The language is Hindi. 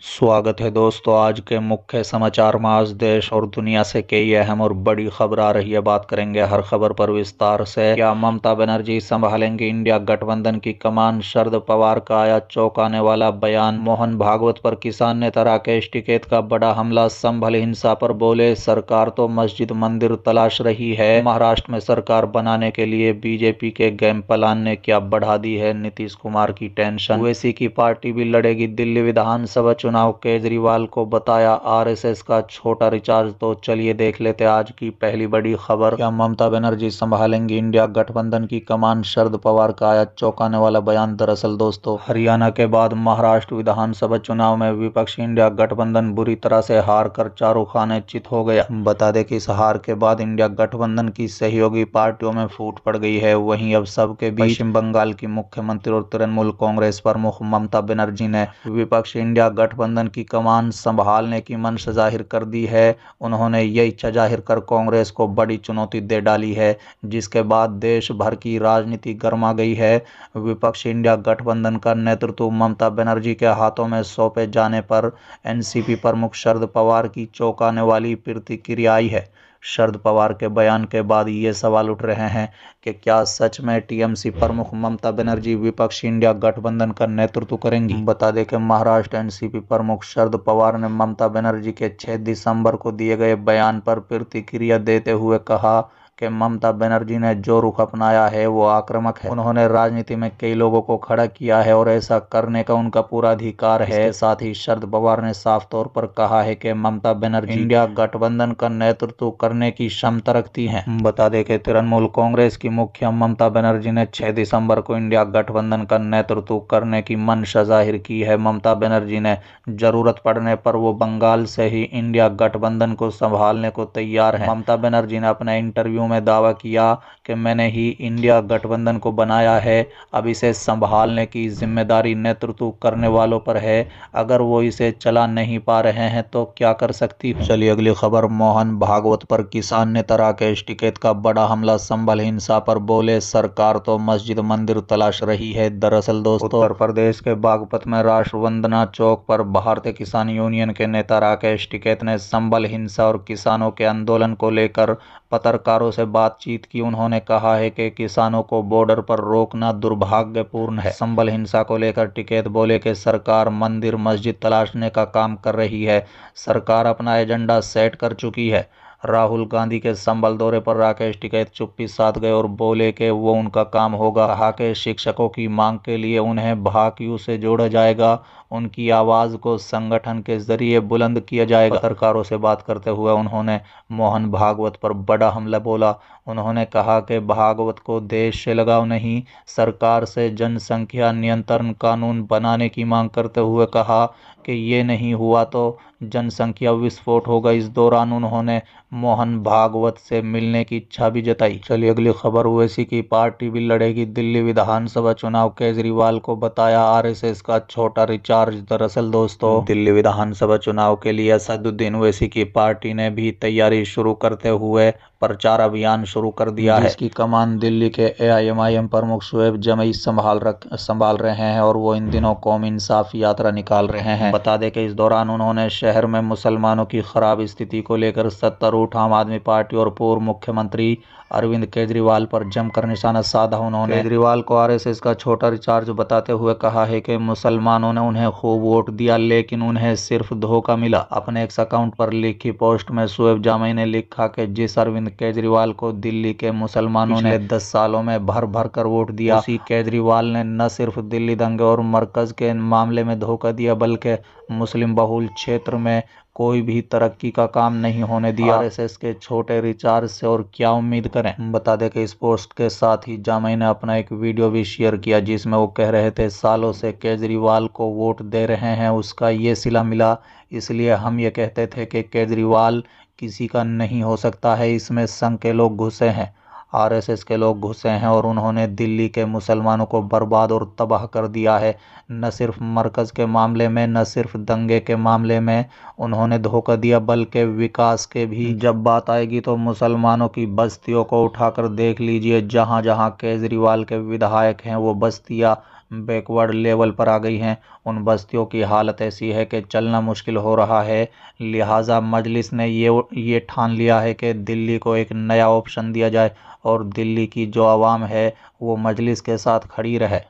स्वागत है दोस्तों। आज के मुख्य समाचार में आज देश और दुनिया से कई अहम और बड़ी खबर आ रही है। बात करेंगे हर खबर पर विस्तार से। क्या ममता बनर्जी संभालेंगी इंडिया गठबंधन की कमान? शरद पवार का आया चौंकाने वाला बयान। मोहन भागवत पर किसान नेता राकेश टिकैत का बड़ा हमला। संभल हिंसा पर बोले, सरकार तो मस्जिद मंदिर तलाश रही है। महाराष्ट्र में सरकार बनाने के लिए बीजेपी के गेम प्लान ने क्या बढ़ा दी है नीतीश कुमार की टेंशन। ओवैसी की पार्टी भी लड़ेगी दिल्ली विधानसभा चुनाव। केजरीवाल को बताया आरएसएस का छोटा रिचार्ज। तो चलिए देख लेते आज की पहली बड़ी खबर। क्या ममता बनर्जी संभालेंगी इंडिया गठबंधन की कमान? शरद पवार का आया चौंकाने वाला बयान। दरअसल दोस्तों, हरियाणा के बाद महाराष्ट्र विधानसभा चुनाव में विपक्षी इंडिया गठबंधन बुरी तरह से हार कर चारों खाने चित हो गया। बता दें कि इस हार के बाद इंडिया गठबंधन की सहयोगी पार्टियों में फूट पड़ गई है। वहीं अब सबके बीच पश्चिम बंगाल की मुख्यमंत्री और तृणमूल कांग्रेस प्रमुख ममता बनर्जी ने विपक्ष इंडिया गठबंधन की कमान संभालने की मंशा जाहिर कर दी है। उन्होंने ये इच्छा जाहिर कर कांग्रेस को बड़ी चुनौती दे डाली है, जिसके बाद देश भर की राजनीति गर्मा गई है। विपक्ष इंडिया गठबंधन का नेतृत्व ममता बनर्जी के हाथों में सौंपे जाने पर एनसीपी प्रमुख शरद पवार की चौंकाने वाली प्रतिक्रिया आई है। शरद पवार के बयान के बाद ये सवाल उठ रहे हैं कि क्या सच में टीएमसी प्रमुख ममता बनर्जी विपक्षी इंडिया गठबंधन का नेतृत्व करेंगी। बता दें कि महाराष्ट्र एनसीपी प्रमुख शरद पवार ने ममता बनर्जी के 6 दिसंबर को दिए गए बयान पर प्रतिक्रिया देते हुए कहा कि ममता बनर्जी ने जो रुख अपनाया है वो आक्रामक है। उन्होंने राजनीति में कई लोगों को खड़ा किया है और ऐसा करने का उनका पूरा अधिकार है। इसके साथ ही शरद पवार ने साफ तौर पर कहा है कि ममता बनर्जी इंडिया गठबंधन का नेतृत्व करने की क्षमता रखती हैं। बता दें कि तृणमूल कांग्रेस की मुखिया ममता बनर्जी ने 6 दिसंबर को इंडिया गठबंधन का नेतृत्व करने की मंशा जाहिर की है। ममता बनर्जी ने जरूरत पड़ने पर वो बंगाल से ही इंडिया गठबंधन को संभालने को तैयार है। ममता बनर्जी ने अपने इंटरव्यू में दावा किया कि मैंने ही इंडिया गठबंधन को बनाया है, अब इसे संभालने की जिम्मेदारी नेतृत्व करने वालों पर है। अगर वो इसे चला नहीं पा रहे हैं तो क्या कर सकती हूँ। चलिए अगली खबर। मोहन भागवत पर किसान नेता राकेश टिकैत का बड़ा हमला। संभल हिंसा पर बोले, सरकार तो मस्जिद मंदिर तलाश रही है। दरअसल दोस्तों, उत्तर प्रदेश के बागपत में राष्ट्र वंदना चौक पर भारतीय किसान यूनियन के नेता राकेश टिकैत ने संभल हिंसा और किसानों के आंदोलन को लेकर पत्रकारों से बातचीत की। उन्होंने कहा है कि किसानों को बॉर्डर पर रोकना दुर्भाग्यपूर्ण है। संभल हिंसा को लेकर टिकैत बोले कि सरकार मंदिर मस्जिद तलाशने का काम कर रही है। सरकार अपना एजेंडा सेट कर चुकी है। राहुल गांधी के संभल दौरे पर राकेश टिकैत चुप्पी साध गए और बोले कि वो उनका काम होगा। कहा कि शिक्षकों की मांग के लिए उन्हें भाकियू से जोड़ा जाएगा, उनकी आवाज को संगठन के जरिए बुलंद किया जाएगा। पत्रकारों से बात करते हुए उन्होंने मोहन भागवत पर बड़ा हमला बोला। उन्होंने कहा कि भागवत को देश से लगाव नहीं, सरकार से जनसंख्या नियंत्रण कानून बनाने की मांग करते हुए कहा कि ये नहीं हुआ तो जनसंख्या विस्फोट होगा। इस दौरान उन्होंने मोहन भागवत से मिलने की इच्छा भी जताई। चलिए अगली खबर। ओवैसी की पार्टी भी लड़ेगी दिल्ली विधानसभा चुनाव। केजरीवाल को बताया आरएसएस का छोटा रिचार्ज। दरअसल दोस्तों, दिल्ली विधानसभा चुनाव के लिए असदुद्दीन ओवैसी की पार्टी ने भी तैयारी शुरू करते हुए प्रचार अभियान शुरू कर दिया है, जिसकी कमान दिल्ली के एआईएमआईएम प्रमुख शुएब जमई संभाल रहे हैं और वो इन दिनों कौम इंसाफ यात्रा निकाल रहे हैं। बता दें कि इस दौरान उन्होंने शहर में मुसलमानों की खराब स्थिति को लेकर सत्तारूढ़ आम आदमी पार्टी और पूर्व मुख्यमंत्री अरविंद केजरीवाल पर जमकर निशाना साधा। उन्होंने केजरीवाल को आरएसएस का छोटा रिचार्ज बताते हुए कहा है कि मुसलमानों ने उन्हें खूब वोट दिया, लेकिन उन्हें सिर्फ धोखा मिला। अपने एक्स अकाउंट पर लिखी पोस्ट में शुएब जामई ने लिखा कि जिस अरविंद केजरीवाल को दिल्ली के मुसलमानों ने 10 सालों में भर भर कर वोट दिया, उसी केजरीवाल ने न सिर्फ दिल्ली दंगे और मरकज के मामले में धोखा दिया, बल्कि मुस्लिम बहुल क्षेत्र में कोई भी तरक्की का काम नहीं होने दिया। आरएसएस के छोटे रिचार्ज से और क्या उम्मीद करें। बता दें कि इस पोस्ट के साथ ही जामई ने अपना एक वीडियो भी शेयर किया, जिसमें वो कह रहे थे, सालों से केजरीवाल को वोट दे रहे हैं, उसका ये सिला मिला, इसलिए हम ये कहते थे कि केजरीवाल किसी का नहीं हो सकता है, इसमें संघ के लोग घुसे हैं, आरएसएस के लोग घुसे हैं और उन्होंने दिल्ली के मुसलमानों को बर्बाद और तबाह कर दिया है। न सिर्फ मरकज़ के मामले में, न सिर्फ दंगे के मामले में उन्होंने धोखा दिया, बल्कि विकास के भी। जब बात आएगी तो मुसलमानों की बस्तियों को उठाकर देख लीजिए, जहां जहां केजरीवाल के विधायक हैं वो बस्तियां बैकवर्ड लेवल पर आ गई हैं। उन बस्तियों की हालत ऐसी है कि चलना मुश्किल हो रहा है। लिहाजा मजलिस ने ये ठान लिया है कि दिल्ली को एक नया ऑप्शन दिया जाए और दिल्ली की जो आवाम है वो मजलिस के साथ खड़ी रहे।